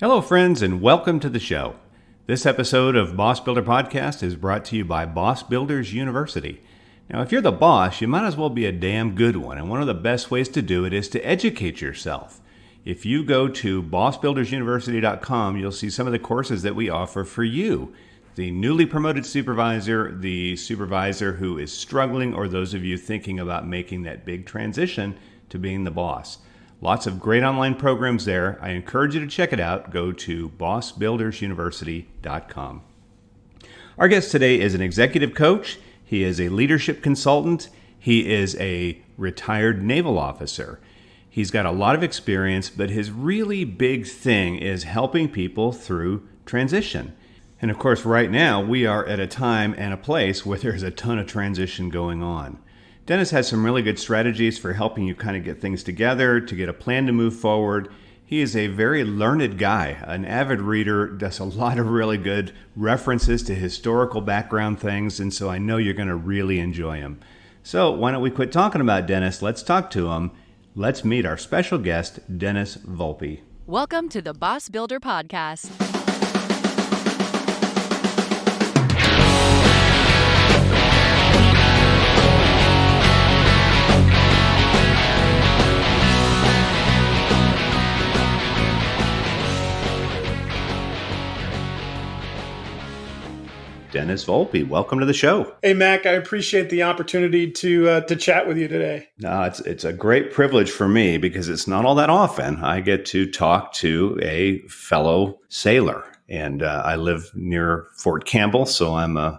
Hello, friends, and welcome to the show. This episode of Boss Builder Podcast is brought to you by Boss Builders University. Now, if you're the boss, you might as well be a damn good one, and one of the best ways to do it is to educate yourself. If you go to bossbuildersuniversity.com, you'll see some of the courses that we offer for you. The newly promoted supervisor, the supervisor who is struggling, or those of you thinking about making that big transition to being the boss. Lots of great online programs there. I encourage you to check it out. Go to bossbuildersuniversity.com. Our guest today is an executive coach. He is a leadership consultant. He is a retired naval officer. He's got a lot of experience, but his really big thing is helping people through transition. And of course, right now, we are at a time and a place where there's a ton of transition going on. Dennis has some really good strategies for helping you kind of get things together, to get a plan to move forward. He is a very learned guy, an avid reader, does a lot of really good references to historical background things, and so I know you're going to really enjoy him. So why don't we quit talking about Dennis? Let's talk to him. Let's meet our special guest, Dennis Volpe. Welcome to the Boss Builder Podcast. Dennis Volpe, welcome to the show. Hey, Mac, I appreciate the opportunity to chat with you today. It's a great privilege for me because it's not all that often I get to talk to a fellow sailor. And I live near Fort Campbell, so I'm in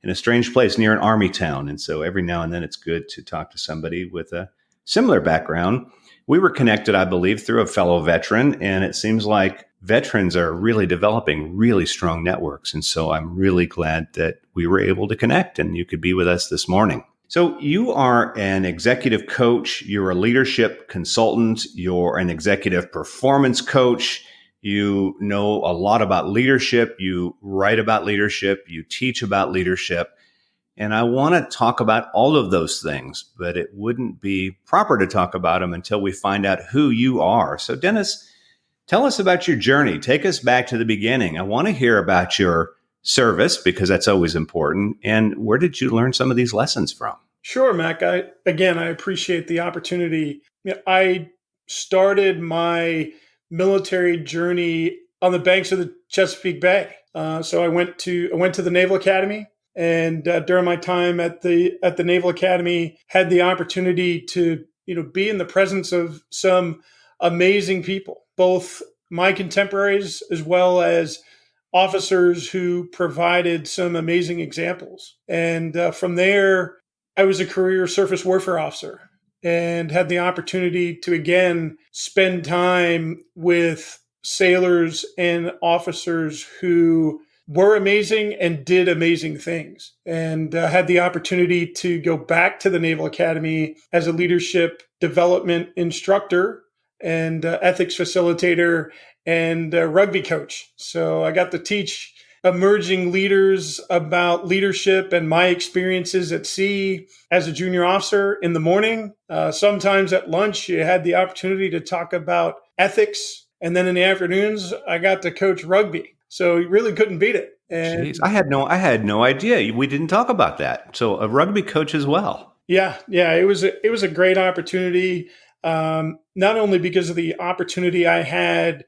a strange place near an army town. And so every now and then it's good to talk to somebody with a similar background. We were connected, I believe, through a fellow veteran, and it seems like veterans are really developing really strong networks. And so I'm really glad that we were able to connect and you could be with us this morning. So you are an executive coach, you're a leadership consultant, you're an executive performance coach. You know a lot about leadership, you write about leadership, you teach about leadership. And I want to talk about all of those things, but it wouldn't be proper to talk about them until we find out who you are. So Dennis, tell us about your journey. Take us back to the beginning. I want to hear about your service because that's always important. And where did you learn some of these lessons from? Sure, Mac. I appreciate the opportunity. I started my military journey on the banks of the Chesapeake Bay. So I went to the Naval Academy, and during my time at the Naval Academy, had the opportunity to be in the presence of some amazing people, both my contemporaries as well as officers who provided some amazing examples. And from there, I was a career surface warfare officer and had the opportunity to again spend time with sailors and officers who were amazing and did amazing things, and had the opportunity to go back to the Naval Academy as a leadership development instructor and ethics facilitator and rugby coach. So I got to teach emerging leaders about leadership and my experiences at sea as a junior officer in the morning. Sometimes at lunch, you had the opportunity to talk about ethics. And then in the afternoons, I got to coach rugby. So you really couldn't beat it. And jeez, I had no idea. We didn't talk about that. So a rugby coach as well. Yeah. It was a great opportunity. Not only because of the opportunity I had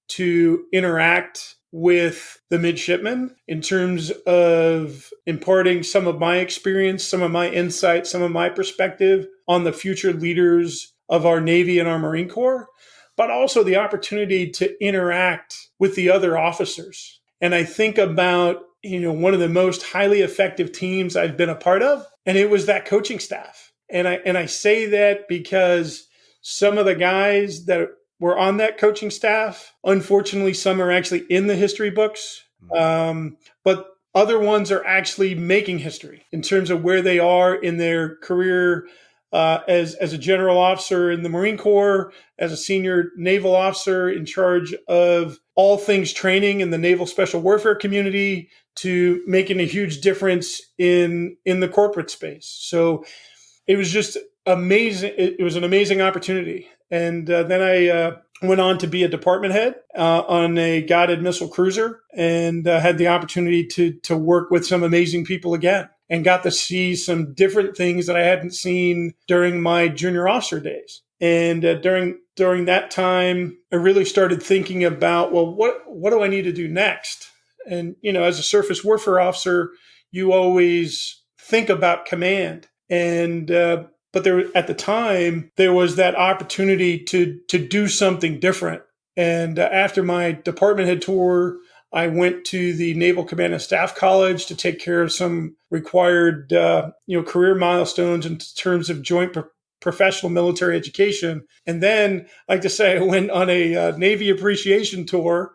to interact with the midshipmen in terms of imparting some of my experience, some of my insight, some of my perspective on the future leaders of our Navy and our Marine Corps, but also the opportunity to interact with the other officers. And I think about, one of the most highly effective teams I've been a part of, and it was that coaching staff. And I say that because some of the guys that were on that coaching staff, unfortunately, some are actually in the history books, but other ones are actually making history in terms of where they are in their career as a general officer in the Marine Corps, as a senior naval officer in charge of all things training in the naval special warfare community, to making a huge difference in the corporate space. So it was just amazing. It was an amazing opportunity. And then went on to be a department head on a guided missile cruiser, and had the opportunity to work with some amazing people again, and got to see some different things that I hadn't seen during my junior officer days. And during that time, I really started thinking about, well, what do I need to do next? And as a surface warfare officer, you always think about command, and but at the time there was that opportunity to do something different. And after my department head tour, I went to the Naval Command and Staff College to take care of some required career milestones in terms of joint professional military education. And then, like to say, I went on a Navy appreciation tour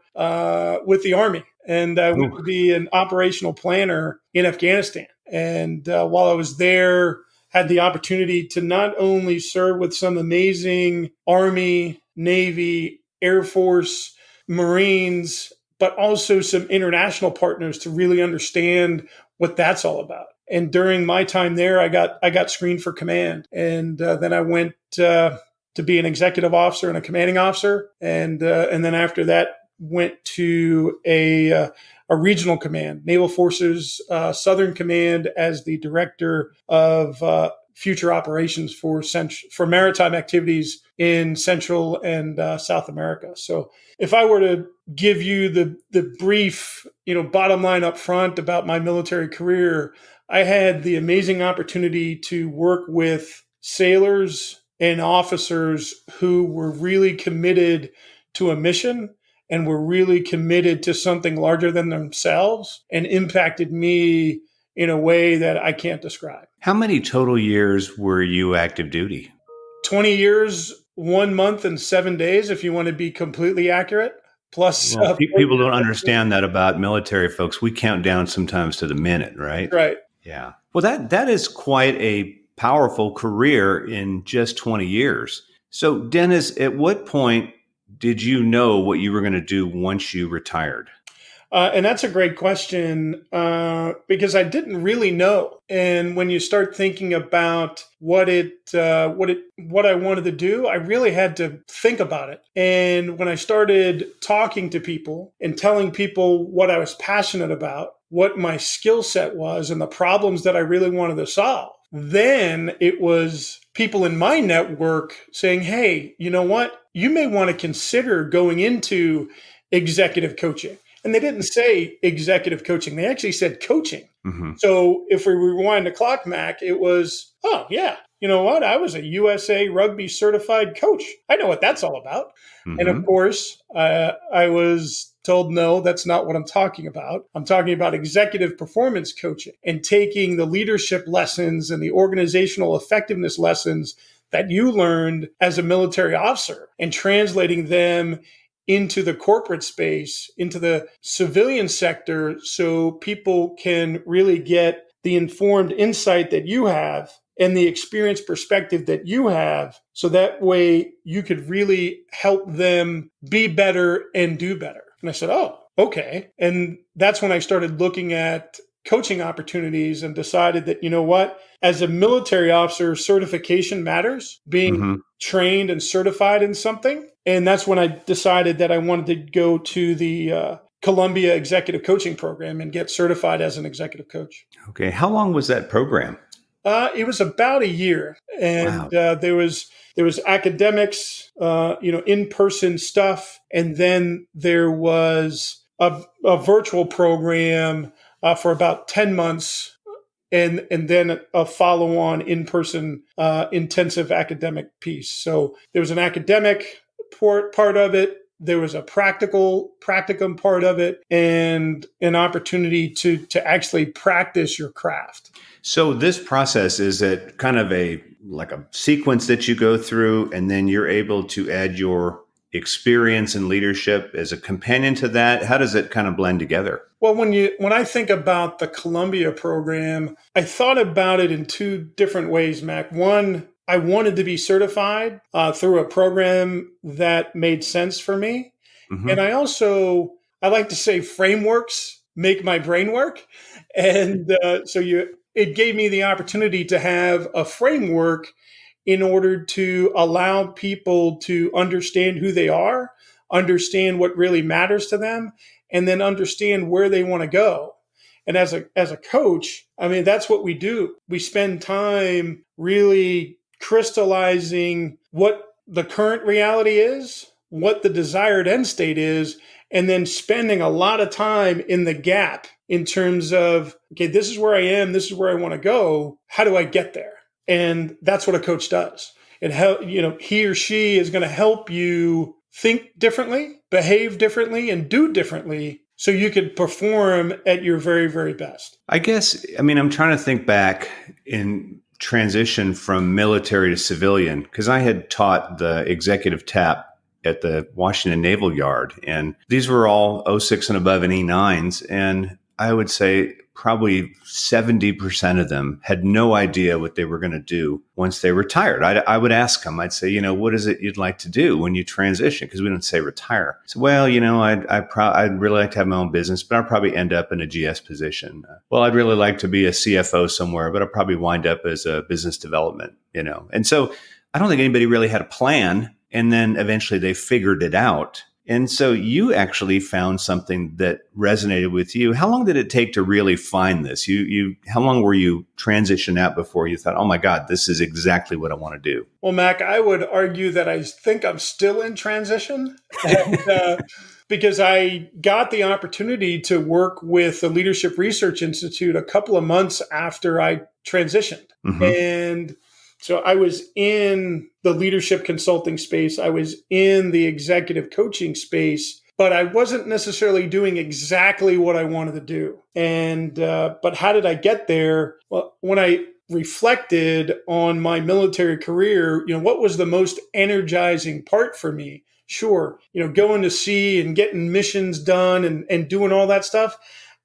with the Army, and I went to be an operational planner in Afghanistan. And while I was there, had the opportunity to not only serve with some amazing Army, Navy, Air Force, Marines, but also some international partners to really understand what that's all about. And during my time there, I got screened for command, and then I went to be an executive officer and a commanding officer, and then after that went to a regional command, Naval Forces Southern Command, as the director of future operations for maritime activities in Central and South America. So, if I were to give you the brief, bottom line up front about my military career, I had the amazing opportunity to work with sailors and officers who were really committed to a mission and were really committed to something larger than themselves, and impacted me in a way that I can't describe. How many total years were you active duty? 20 years, 1 month, and 7 days, if you want to be completely accurate. Plus, Well, people don't understand that about military folks. We count down sometimes to the minute, right? Right. Yeah. Well, that is quite a powerful career in just 20 years. So, Dennis, at what point did you know what you were going to do once you retired? And that's a great question, because I didn't really know. And when you start thinking about what I wanted to do, I really had to think about it. And when I started talking to people and telling people what I was passionate about, what my skill set was, and the problems that I really wanted to solve, then it was people in my network saying, hey, you know what? You may want to consider going into executive coaching. And they didn't say executive coaching. They actually said coaching. Mm-hmm. So if we rewind the clock, Mac, it was, oh, yeah, you know what? I was a USA Rugby certified coach. I know what that's all about. Mm-hmm. And of course, I was told, no, that's not what I'm talking about. I'm talking about executive performance coaching and taking the leadership lessons and the organizational effectiveness lessons that you learned as a military officer and translating them into the corporate space, into the civilian sector, so people can really get the informed insight that you have and the experience perspective that you have. So that way you could really help them be better and do better. And I said, oh, okay. And that's when I started looking at coaching opportunities and decided that, you know what, as a military officer, certification matters, being trained and certified in something. And that's when I decided that I wanted to go to the Columbia Executive Coaching Program and get certified as an executive coach. Okay. How long was that program? It was about a year. And Wow. there was academics, in-person stuff. And then there was a virtual program for about 10 months, and then a follow-on in-person intensive academic piece. So there was an academic part of it, there was a practicum part of it, and an opportunity to actually practice your craft. So this process, is it kind of a sequence that you go through, and then you're able to add your experience and leadership as a companion to that? How does it kind of blend together? Well, when I think about the Columbia program, I thought about it in two different ways, Mac. One, I wanted to be certified through a program that made sense for me. Mm-hmm. And I like to say frameworks make my brain work. And it gave me the opportunity to have a framework in order to allow people to understand who they are, understand what really matters to them, and then understand where they want to go. And as a coach, I mean, that's what we do. We spend time really crystallizing what the current reality is, what the desired end state is, and then spending a lot of time in the gap in terms of, okay, this is where I am, this is where I want to go. How do I get there? And that's what a coach does. He or she is going to help you think differently, behave differently, and do differently so you could perform at your very, very best. I guess, I mean, I'm trying to think back in transition from military to civilian, because I had taught the executive TAP at the Washington Naval Yard, and these were all '06 and above and E9s. And I would say probably 70% of them had no idea what they were going to do once they retired. I would ask them, I'd say, what is it you'd like to do when you transition? Because we don't say retire. So, well, I'd really like to have my own business, but I'll probably end up in a GS position. Well, I'd really like to be a CFO somewhere, but I'll probably wind up as a business development, And so I don't think anybody really had a plan. And then eventually they figured it out. And so you actually found something that resonated with you. How long did it take to really find this? How long were you transitioned out before you thought, oh my God, this is exactly what I want to do? Well, Mac, I would argue that I think I'm still in transition because I got the opportunity to work with the Leadership Research Institute a couple of months after I transitioned. Mm-hmm. And so I was in the leadership consulting space. I was in the executive coaching space, but I wasn't necessarily doing exactly what I wanted to do. And but how did I get there? Well, when I reflected on my military career, what was the most energizing part for me? Sure, going to sea and getting missions done and doing all that stuff.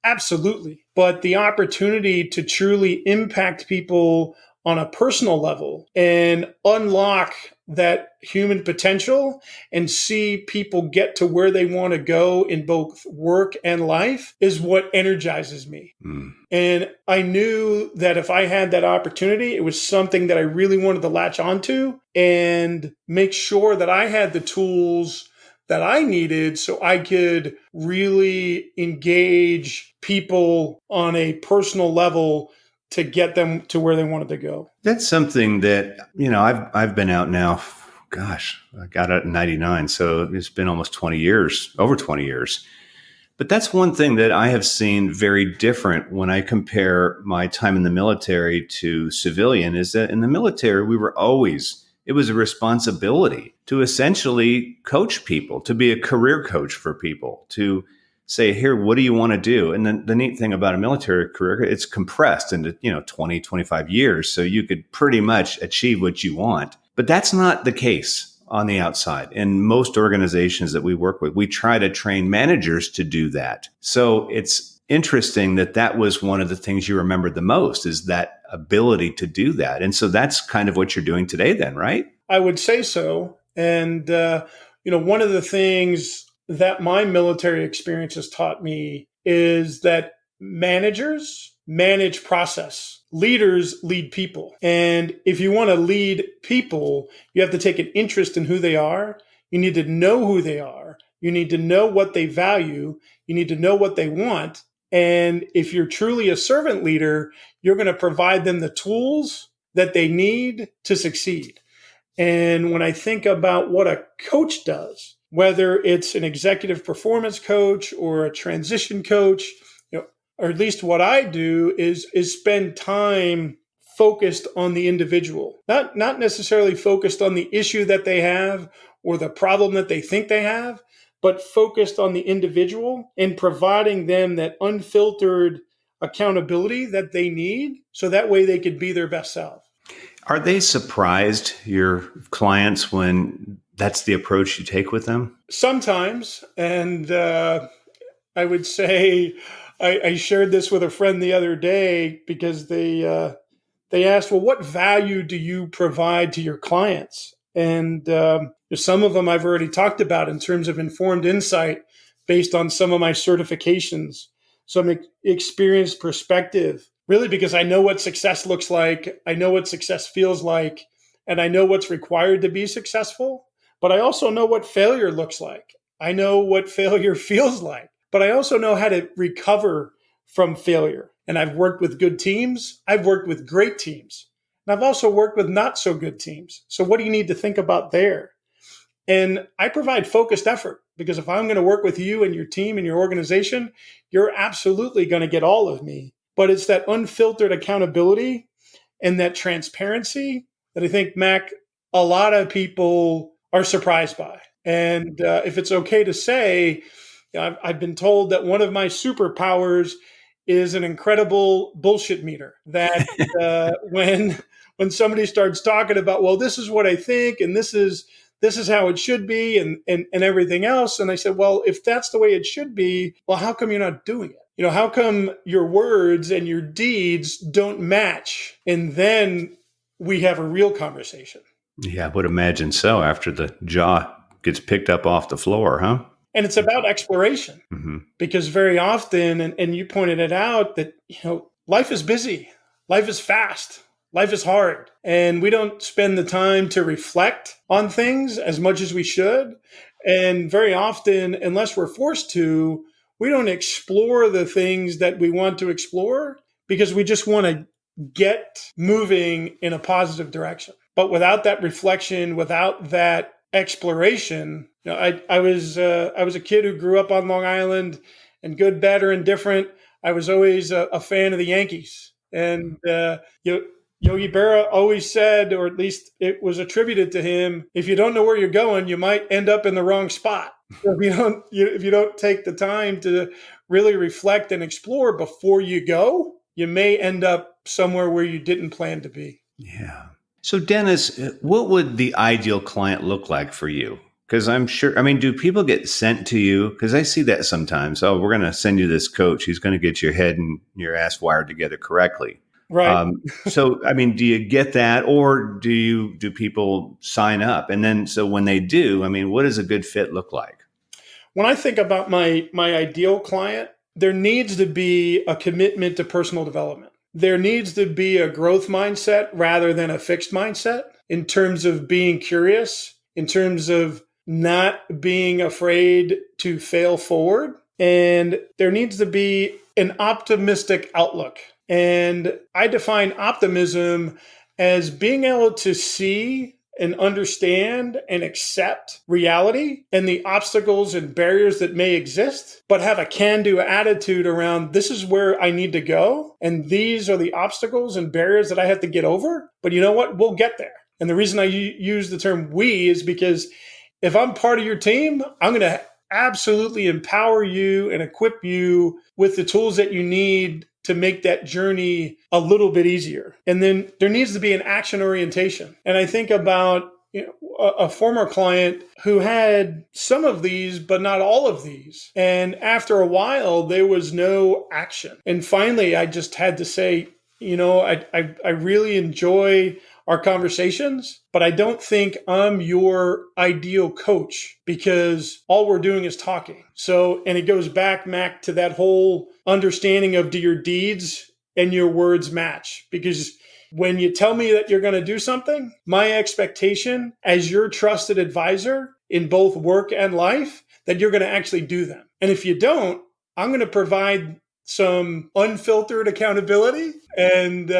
Absolutely. But the opportunity to truly impact people on a personal level and unlock that human potential and see people get to where they want to go in both work and life is what energizes me. Mm. And I knew that if I had that opportunity, it was something that I really wanted to latch onto and make sure that I had the tools that I needed so I could really engage people on a personal level to get them to where they wanted to go. That's something that, I've been out now. Gosh, I got out in 99. So it's been almost 20 years, over 20 years. But that's one thing that I have seen very different when I compare my time in the military to civilian is that in the military, it was a responsibility to essentially coach people, to be a career coach for people, to say, here, what do you want to do? And then the neat thing about a military career, it's compressed into, 20, 25 years. So you could pretty much achieve what you want. But that's not the case on the outside. In most organizations that we work with, we try to train managers to do that. So it's interesting that was one of the things you remembered the most is that ability to do that. And so that's kind of what you're doing today then, right? I would say so. And, one of the things that my military experience has taught me is that managers manage process. Leaders lead people. And if you want to lead people, you have to take an interest in who they are. You need to know who they are. You need to know what they value. You need to know what they want. And if you're truly a servant leader, you're going to provide them the tools that they need to succeed. And when I think about what a coach does, whether it's an executive performance coach or a transition coach, or at least what I do is spend time focused on the individual, not necessarily focused on the issue that they have or the problem that they think they have, but focused on the individual and providing them that unfiltered accountability that they need so that way they could be their best self. Are they surprised, your clients, when that's the approach you take with them? Sometimes. And I would say I shared this with a friend the other day because they asked, well, what value do you provide to your clients? And some of them I've already talked about in terms of informed insight based on some of my certifications, some experienced perspective, really because I know what success looks like. I know what success feels like. and I know what's required to be successful, but I also know what failure looks like. I know what failure feels like, but I also know how to recover from failure. And I've worked with good teams. I've worked with great teams. And I've also worked with not so good teams. So what do you need to think about there? And I provide focused effort because if I'm going to work with you and your team and your organization, you're absolutely going to get all of me. But it's that unfiltered accountability and that transparency that I think, Mac, a lot of people are surprised by. And if it's okay to say, I've been told that one of my superpowers is an incredible bullshit meter. That when somebody starts talking about, well, this is what I think, and this is how it should be, and everything else, and I said, well, if that's the way it should be, well, how come you're not doing it? How come your words and your deeds don't match? And then we have a real conversation. Yeah, I would imagine so after the jaw gets picked up off the floor, huh? And it's about exploration because very often, and you pointed it out, that life is busy, life is fast, life is hard, and we don't spend the time to reflect on things as much as we should. And very often, unless we're forced to, we don't explore the things that we want to explore because we just want to get moving in a positive direction. But without that reflection, without that exploration, I was a kid who grew up on Long Island, and good, bad, or indifferent, I was always a fan of the Yankees. And Yogi Berra always said, or at least it was attributed to him, if you don't know where you're going, you might end up in the wrong spot. So if you don't take the time to really reflect and explore before you go, you may end up somewhere where you didn't plan to be. Yeah. So Dennis, what would the ideal client look like for you? Because I'm sure, do people get sent to you? Because I see that sometimes. Oh, we're going to send you this coach. He's going to get your head and your ass wired together correctly. Right. Do you get that, or do people sign up? And then, so when they do, what does a good fit look like? When I think about my ideal client, there needs to be a commitment to personal development. There needs to be a growth mindset rather than a fixed mindset in terms of being curious, in terms of not being afraid to fail forward. And there needs to be an optimistic outlook. And I define optimism as being able to see and understand and accept reality and the obstacles and barriers that may exist, but have a can-do attitude around, this is where I need to go, and these are the obstacles and barriers that I have to get over. But you know what? We'll get there. And the reason I use the term we is because if I'm part of your team, I'm going to absolutely empower you and equip you with the tools that you need to make that journey a little bit easier. And then there needs to be an action orientation. And I think about a former client who had some of these, but not all of these. And after a while, there was no action. And finally, I just had to say, I really enjoy our conversations, but I don't think I'm your ideal coach because all we're doing is talking. So, and it goes back, Mac, to that whole understanding of, do your deeds and your words match? Because when you tell me that you're going to do something, my expectation as your trusted advisor in both work and life, that you're going to actually do them. And if you don't, I'm going to provide some unfiltered accountability and,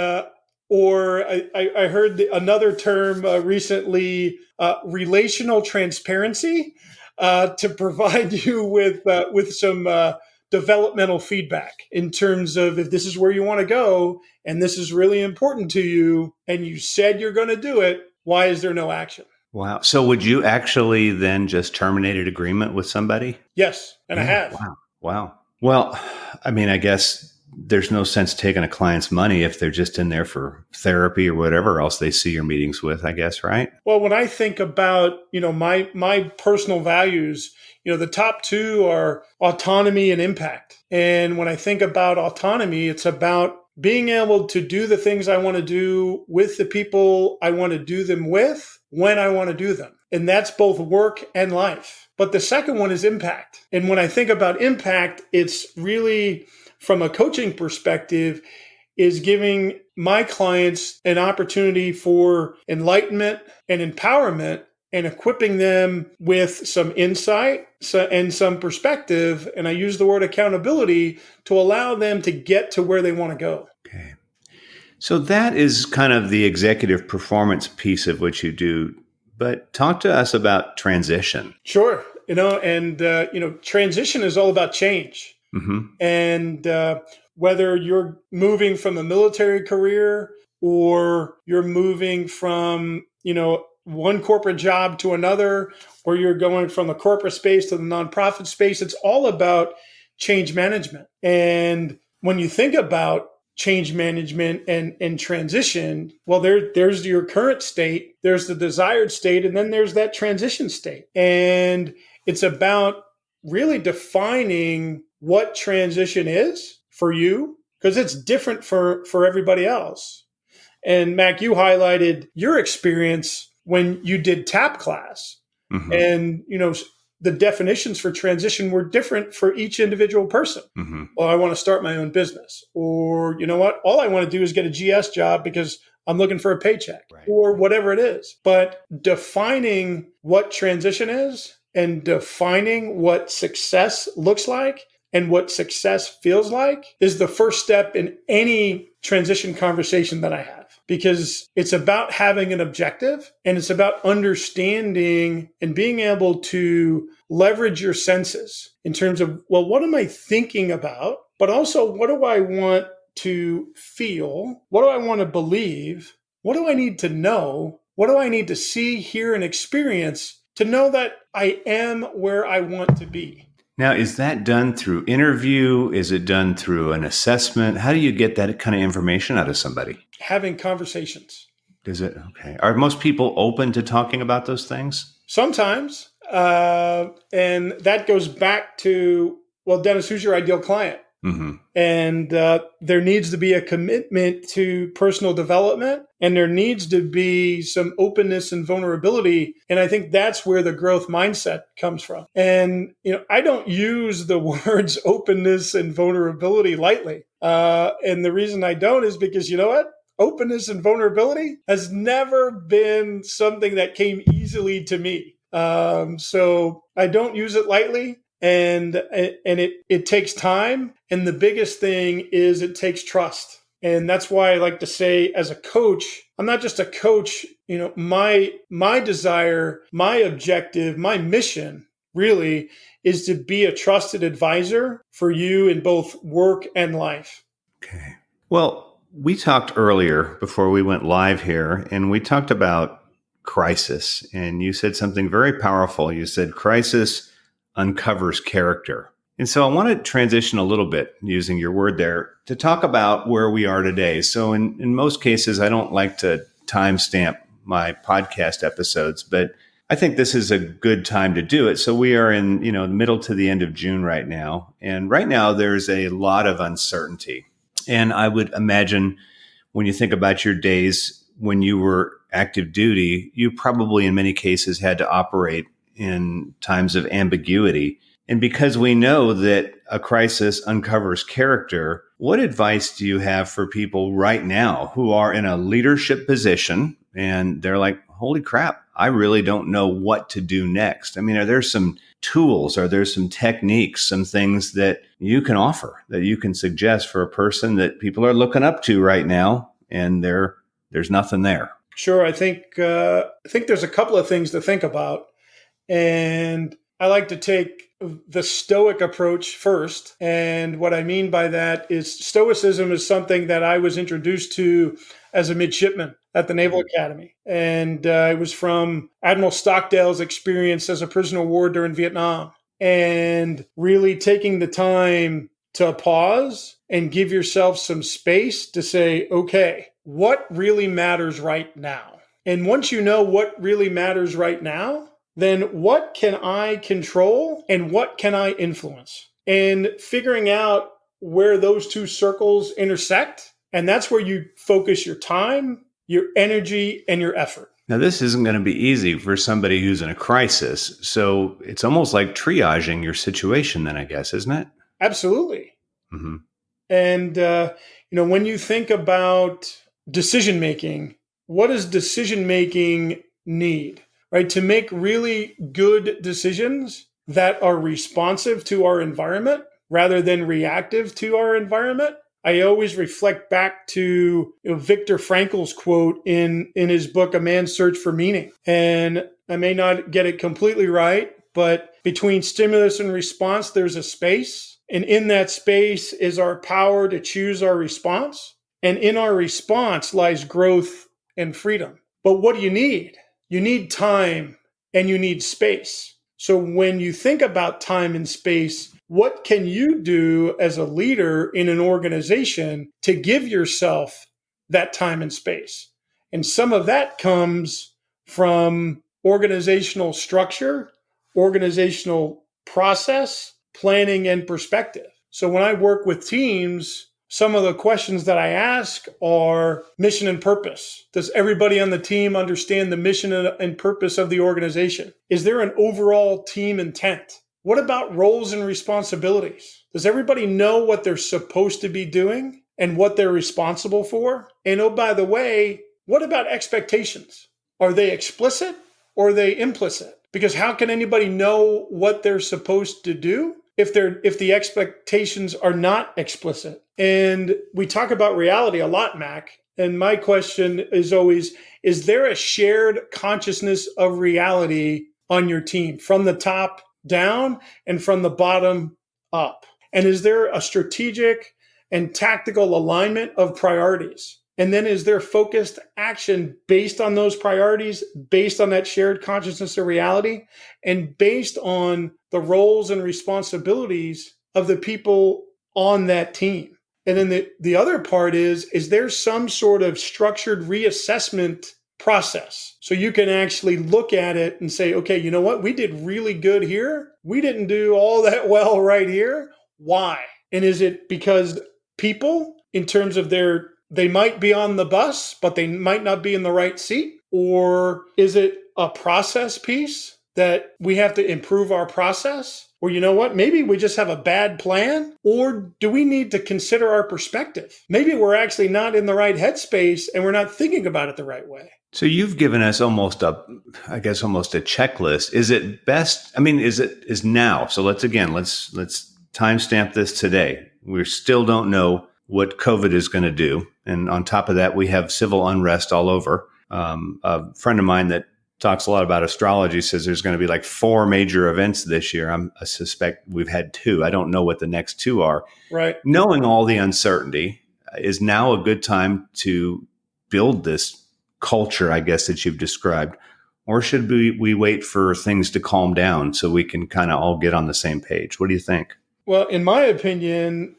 or I heard another term recently, relational transparency, to provide you with some developmental feedback in terms of, if this is where you want to go and this is really important to you and you said you're going to do it, why is there no action? Wow. So would you actually then just terminate an agreement with somebody? Yes, and I have. Wow. Well, I guess there's no sense taking a client's money if they're just in there for therapy or whatever else they see your meetings with, I guess, right? Well, when I think about, my personal values, the top two are autonomy and impact. And when I think about autonomy, it's about being able to do the things I want to do with the people I want to do them with when I want to do them. And that's both work and life. But the second one is impact. And when I think about impact, it's really, from a coaching perspective, is giving my clients an opportunity for enlightenment and empowerment and equipping them with some insight and some perspective. And I use the word accountability to allow them to get to where they want to go. Okay. So that is kind of the executive performance piece of what you do. But talk to us about transition. Sure. Transition is all about change. Mm-hmm. And whether you're moving from a military career or you're moving from, one corporate job to another, or you're going from the corporate space to the nonprofit space, it's all about change management. And when you think about change management and transition, well, there's your current state, there's the desired state, and then there's that transition state. And it's about really defining what transition is for you, because it's different for everybody else. And Mac, you highlighted your experience when you did TAP class. Mm-hmm. And, the definitions for transition were different for each individual person. Mm-hmm. Well, I want to start my own business. Or, you know what? All I want to do is get a GS job because I'm looking for a paycheck, right, or whatever it is. But defining what transition is and defining what success looks like and what success feels like is the first step in any transition conversation that I have, because it's about having an objective and it's about understanding and being able to leverage your senses in terms of, well, what am I thinking about? But also, what do I want to feel? What do I want to believe? What do I need to know? What do I need to see, hear, and experience to know that I am where I want to be? Now, is that done through interview? Is it done through an assessment? How do you get that kind of information out of somebody? Having conversations. Does it? Okay. Are most people open to talking about those things? Sometimes. And that goes back to, well, Dennis, who's your ideal client? Mm-hmm. And there needs to be a commitment to personal development, and there needs to be some openness and vulnerability. And I think that's where the growth mindset comes from. And, I don't use the words openness and vulnerability lightly. And the reason I don't is because, you know what? Openness and vulnerability has never been something that came easily to me. So I don't use it lightly. And it takes time. And the biggest thing is it takes trust. And that's why I like to say, as a coach, I'm not just a coach. My desire, my objective, my mission really is to be a trusted advisor for you in both work and life. Okay. Well, we talked earlier before we went live here, and we talked about crisis. And you said something very powerful. You said crisis uncovers character. And so I want to transition a little bit, using your word there, to talk about where we are today. So in most cases, I don't like to timestamp my podcast episodes, but I think this is a good time to do it. So we are in, the middle to the end of June right now. And right now there's a lot of uncertainty. And I would imagine when you think about your days when you were active duty, you probably in many cases had to operate in times of ambiguity. And because we know that a crisis uncovers character, what advice do you have for people right now who are in a leadership position and they're like, holy crap, I really don't know what to do next? I mean, are there some tools? Are there some techniques, some things that you can offer, that you can suggest for a person that people are looking up to right now and there's nothing there? Sure. I think there's a couple of things to think about. And I like to take the Stoic approach first. And what I mean by that is Stoicism is something that I was introduced to as a midshipman at the Naval Academy. And it was from Admiral Stockdale's experience as a prisoner of war during Vietnam. And really taking the time to pause and give yourself some space to say, okay, what really matters right now? And once you know what really matters right now, then what can I control and what can I influence? And figuring out where those two circles intersect. And that's where you focus your time, your energy, and your effort. Now, this isn't going to be easy for somebody who's in a crisis. So it's almost like triaging your situation then, I guess, isn't it? Absolutely. Mm-hmm. And, when you think about decision making, what does decision making need, right? To make really good decisions that are responsive to our environment rather than reactive to our environment. I always reflect back to Viktor Frankl's quote in his book, A Man's Search for Meaning. And I may not get it completely right, but between stimulus and response, there's a space. And in that space is our power to choose our response. And in our response lies growth and freedom. But what do you need? You need time and you need space. So when you think about time and space, what can you do as a leader in an organization to give yourself that time and space? And some of that comes from organizational structure, organizational process, planning, and perspective. So when I work with teams, some of the questions that I ask are mission and purpose. Does everybody on the team understand the mission and purpose of the organization? Is there an overall team intent? What about roles and responsibilities? Does everybody know what they're supposed to be doing and what they're responsible for? And oh, by the way, what about expectations? Are they explicit or are they implicit? Because how can anybody know what they're supposed to do if the expectations are not explicit? And we talk about reality a lot, Mac. And my question is always, is there a shared consciousness of reality on your team from the top down and from the bottom up? And is there a strategic and tactical alignment of priorities? And then is there focused action based on those priorities, based on that shared consciousness of reality, and based on the roles and responsibilities of the people on that team? And then the other part is there some sort of structured reassessment process? So you can actually look at it and say, okay, you know what? We did really good here. We didn't do all that well right here. Why? And is it because people, in terms of they might be on the bus, but they might not be in the right seat? Or is it a process piece that we have to improve our process? Or you know what, maybe we just have a bad plan? Or do we need to consider our perspective? Maybe we're actually not in the right headspace and we're not thinking about it the right way. So you've given us almost a checklist. Is it best? I mean, is now? So let's timestamp this today. We still don't know what COVID is going to do. And on top of that, we have civil unrest all over. A friend of mine that talks a lot about astrology says there's going to be like 4 major events this year. I suspect we've had 2. I don't know what the next 2 are. Right. Knowing all the uncertainty, is now a good time to build this culture, I guess, that you've described? Or should we wait for things to calm down so we can kind of all get on the same page? What do you think? Well, in my opinion,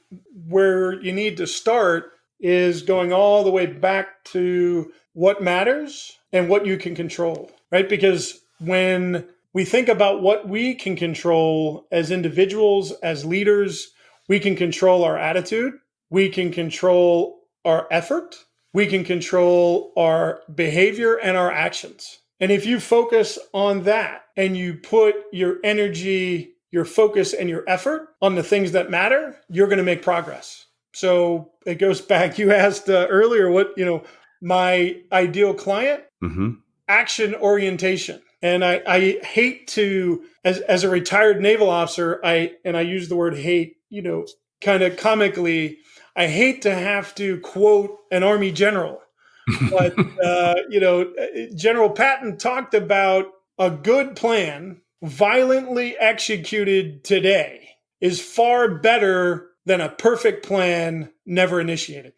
where you need to start is going all the way back to what matters and what you can control, right? Because when we think about what we can control as individuals, as leaders, we can control our attitude, we can control our effort, we can control our behavior and our actions. And if you focus on that and you put your energy, your focus, and your effort on the things that matter, you're going to make progress. So it goes back, you asked earlier what, my ideal client, action orientation. And I hate to, as a retired naval officer, I use the word hate, kind of comically, I hate to have to quote an Army general, but, General Patton talked about a good plan violently executed today is far better than a perfect plan never initiated.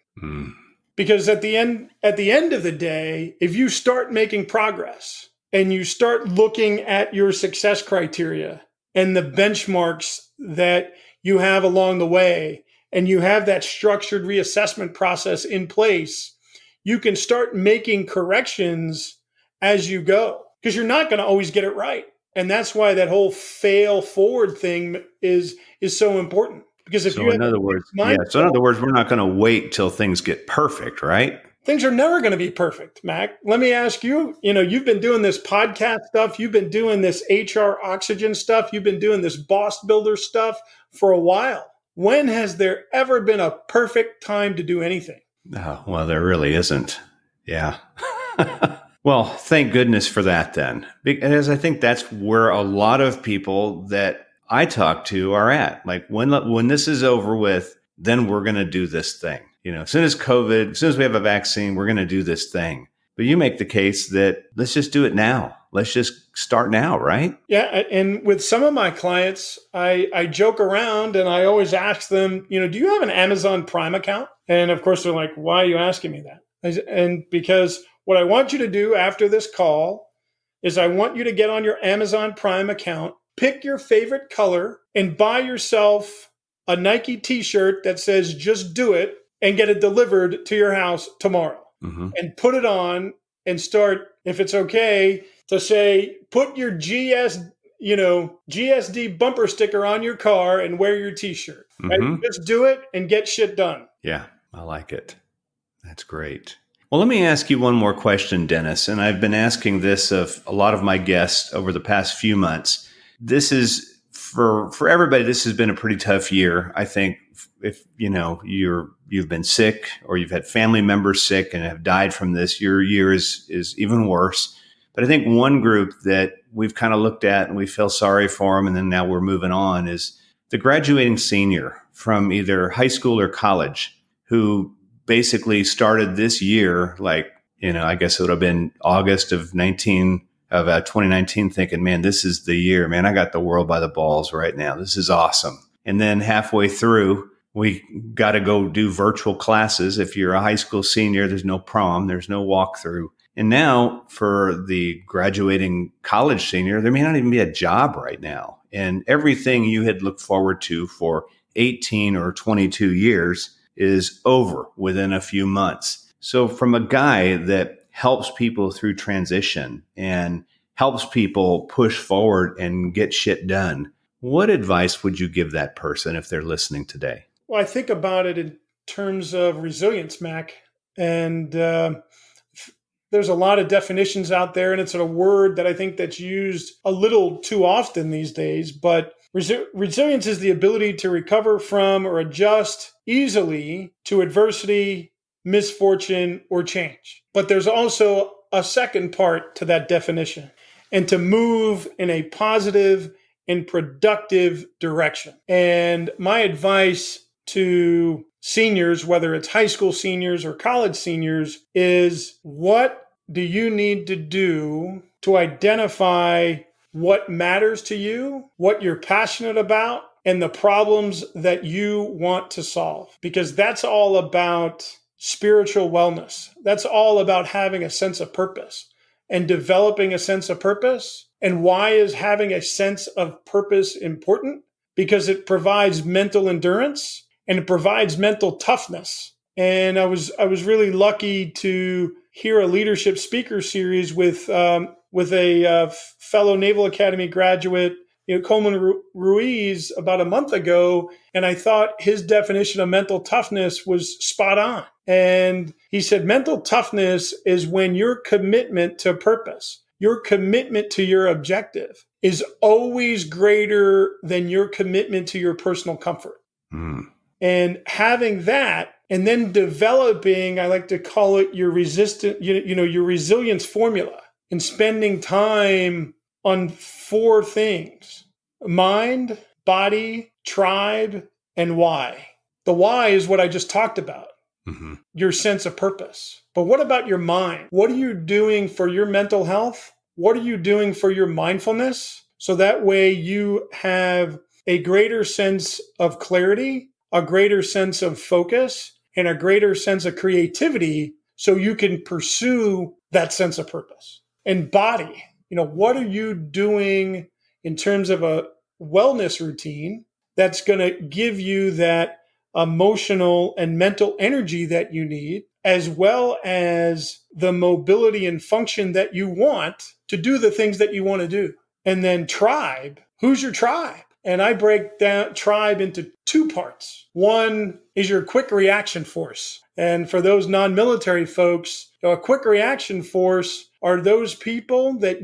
Because at the end of the day, if you start making progress and you start looking at your success criteria and the benchmarks that you have along the way, and you have that structured reassessment process in place, you can start making corrections as you go, because you're not going to always get it right. And that's why that whole fail forward thing is so important. Because if in other words, we're not going to wait till things get perfect, right? Things are never going to be perfect, Mac. Let me ask you, you've been doing this podcast stuff. You've been doing this HR oxygen stuff. You've been doing this boss builder stuff for a while. When has there ever been a perfect time to do anything? Oh, well, there really isn't. Yeah. Well, thank goodness for that then. Because I think that's where a lot of people that I talk to are at. Like when this is over with, then we're going to do this thing. As soon as COVID, as soon as we have a vaccine, we're going to do this thing. But you make the case that let's just do it now. Let's just start now, right? Yeah. And with some of my clients, I joke around and I always ask them, do you have an Amazon Prime account? And of course, they're like, why are you asking me that? And because what I want you to do after this call is I want you to get on your Amazon Prime account, pick your favorite color, and buy yourself a Nike t-shirt that says, just do it, and get it delivered to your house tomorrow. Mm-hmm. And put it on and start, if it's okay, to say, put your GSD bumper sticker on your car and wear your t-shirt. Right? Mm-hmm. Just do it and get shit done. Yeah, I like it. That's great. Well, let me ask you one more question, Dennis. And I've been asking this of a lot of my guests over the past few months. This is for everybody. This has been a pretty tough year. I think if you've been sick or you've had family members sick and have died from this, your year is even worse. But I think one group that we've kind of looked at and we feel sorry for them, and then now we're moving on, is the graduating senior from either high school or college who basically started this year, I guess it would have been August of 2019, thinking, man, this is the year, man, I got the world by the balls right now. This is awesome. And then halfway through, we got to go do virtual classes. If you're a high school senior, there's no prom, there's no walkthrough. And now for the graduating college senior, there may not even be a job right now. And everything you had looked forward to for 18 or 22 years is over within a few months. So from a guy that helps people through transition and helps people push forward and get shit done, what advice would you give that person if they're listening today? Well, I think about it in terms of resilience, Mac. And there's a lot of definitions out there, and it's a word that I think that's used a little too often these days. But resilience is the ability to recover from or adjust easily to adversity, misfortune, or change. But there's also a second part to that definition, and to move in a positive and productive direction. And my advice to seniors, whether it's high school seniors or college seniors, is what do you need to do to identify what matters to you, what you're passionate about, and the problems that you want to solve? Because that's all about spiritual wellness. That's all about having a sense of purpose and developing a sense of purpose. And why is having a sense of purpose important? Because it provides mental endurance and it provides mental toughness. And I was really lucky to hear a leadership speaker series with a fellow Naval Academy graduate, Coleman Ruiz, about a month ago, and I thought his definition of mental toughness was spot on. And he said, mental toughness is when your commitment to purpose, your commitment to your objective, is always greater than your commitment to your personal comfort. Mm. And having that, and then developing, I like to call it your your resilience formula, and spending time on 4 things: mind, body, tribe, and why. The why is what I just talked about, your sense of purpose. But what about your mind? What are you doing for your mental health? What are you doing for your mindfulness? So that way you have a greater sense of clarity, a greater sense of focus, and a greater sense of creativity, so you can pursue that sense of purpose. And body, what are you doing in terms of a wellness routine that's going to give you that emotional and mental energy that you need, as well as the mobility and function that you want to do the things that you want to do? And then tribe, who's your tribe? And I break down tribe into 2 parts. One is your quick reaction force. And for those non-military folks, a quick reaction force are those people that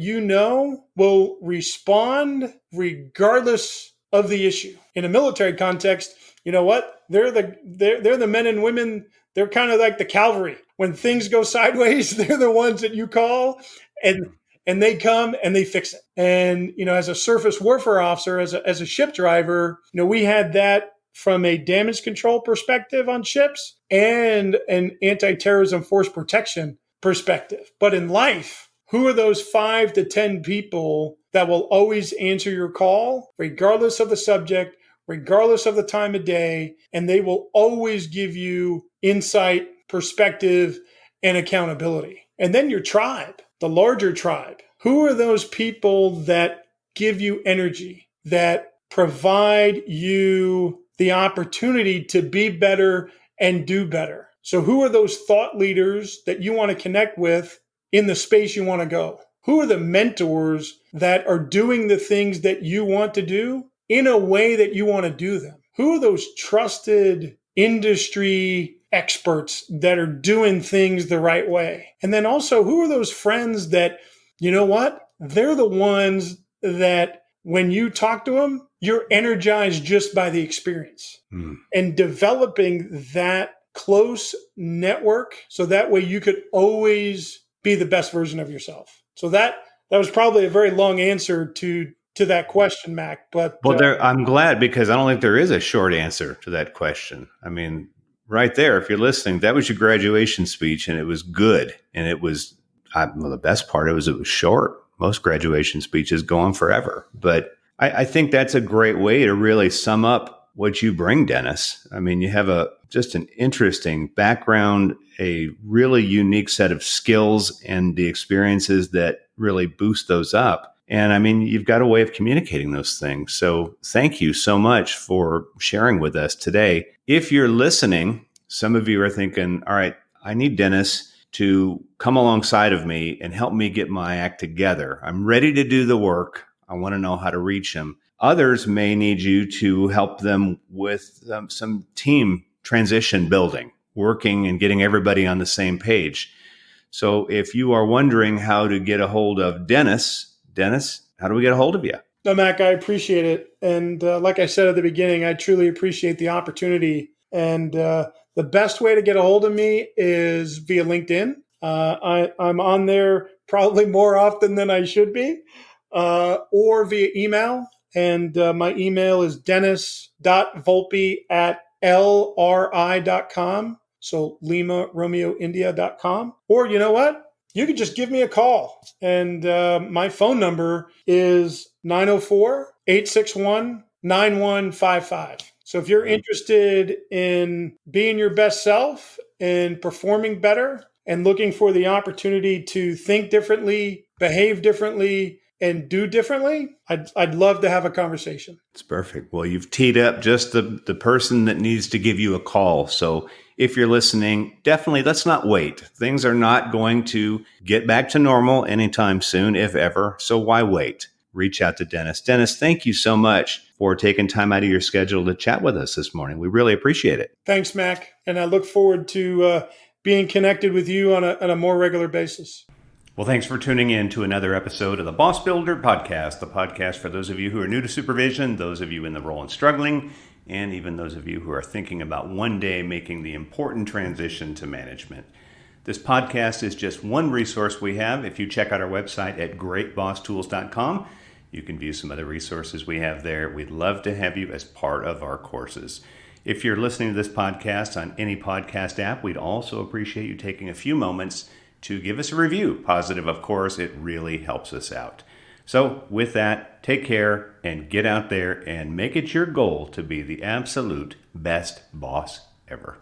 will respond regardless of the issue. In a military context, you know what? They're the men and women. They're kind of like the cavalry. When things go sideways, they're the ones that you call, and they come and they fix it. And as a surface warfare officer, as a ship driver, we had that from a damage control perspective on ships and an anti-terrorism force protection perspective. But in life, who are those 5 to 10 people that will always answer your call, regardless of the subject, regardless of the time of day, and they will always give you insight, perspective, and accountability? And then your tribe, the larger tribe. Who are those people that give you energy, that provide you the opportunity to be better and do better? So who are those thought leaders that you want to connect with in the space you want to go? Who are the mentors that are doing the things that you want to do in a way that you want to do them? Who are those trusted industry experts that are doing things the right way? And then also, who are those friends that, they're the ones that when you talk to them, you're energized just by the experience. And developing that close network so that way you could always be the best version of yourself. So that was probably a very long answer to that question, Mac. But I'm glad, because I don't think there is a short answer to that question. I mean, right there, if you're listening, that was your graduation speech, and it was good. And it was, the best part, it was short. Most graduation speeches go on forever. But I think that's a great way to really sum up what you bring, Dennis. I mean, you have just an interesting background, a really unique set of skills and the experiences that really boost those up. And I mean, you've got a way of communicating those things. So thank you so much for sharing with us today. If you're listening, some of you are thinking, all right, I need Dennis to come alongside of me and help me get my act together. I'm ready to do the work. I want to know how to reach him. Others may need you to help them with some team transition building, working and getting everybody on the same page. So if you are wondering how to get a hold of Dennis, how do we get a hold of you? No, Mac, I appreciate it. And like I said at the beginning, I truly appreciate the opportunity. And the best way to get a hold of me is via LinkedIn. I'm on there probably more often than I should be, or via email. And my email is dennis.volpe@lri.com. So Lima Romeo India.com. Or you know what? You can just give me a call. And my phone number is 904-861-9155. So if you're interested in being your best self and performing better and looking for the opportunity to think differently, behave differently, and do differently, I'd love to have a conversation. It's perfect. Well, you've teed up just the person that needs to give you a call. So if you're listening, definitely let's not wait. Things are not going to get back to normal anytime soon, if ever. So why wait? Reach out to Dennis. Dennis, thank you so much for taking time out of your schedule to chat with us this morning. We really appreciate it. Thanks, Mac. And I look forward to being connected with you on a more regular basis. Well, thanks for tuning in to another episode of the Boss Builder Podcast, the podcast for those of you who are new to supervision, those of you in the role and struggling, and even those of you who are thinking about one day making the important transition to management. This podcast is just one resource we have. If you check out our website at greatbosstools.com, you can view some other resources we have there. We'd love to have you as part of our courses. If you're listening to this podcast on any podcast app, we'd also appreciate you taking a few moments to give us a review. Positive, of course. It really helps us out. So with that, take care and get out there and make it your goal to be the absolute best boss ever.